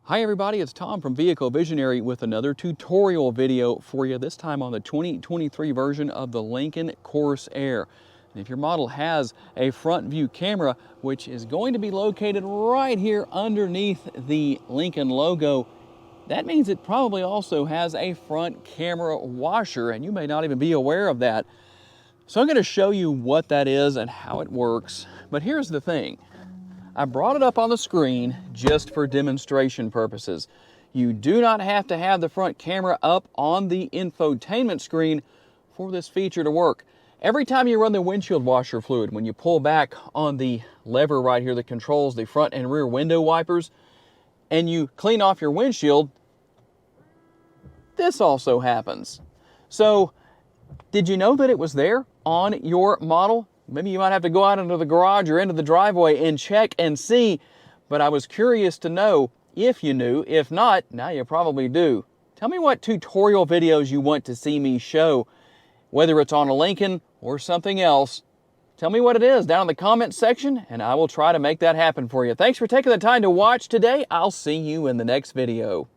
Hi everybody, it's Tom from Vehicle Visionary with another tutorial video for you, this time on the 2023 version of the Lincoln Corsair. And if your model has a front view camera, which is going to be located right here underneath the Lincoln logo, that means it probably also has a front camera washer, and you may not even be aware of that. So I'm going to show you what that is and how it works. But here's the thing. I brought it up on the screen just for demonstration purposes. You do not have to have the front camera up on the infotainment screen for this feature to work. Every time you run the windshield washer fluid, when you pull back on the lever right here that controls the front and rear window wipers, and you clean off your windshield, this also happens. So, did you know that it was there on your model? Maybe you might have to go out into the garage or into the driveway and check and see, but I was curious to know if you knew. If not, now you probably do. Tell me what tutorial videos you want to see me show, whether it's on a Lincoln or something else. Tell me what it is down in the comment section, and I will try to make that happen for you. Thanks for taking the time to watch today. I'll see you in the next video.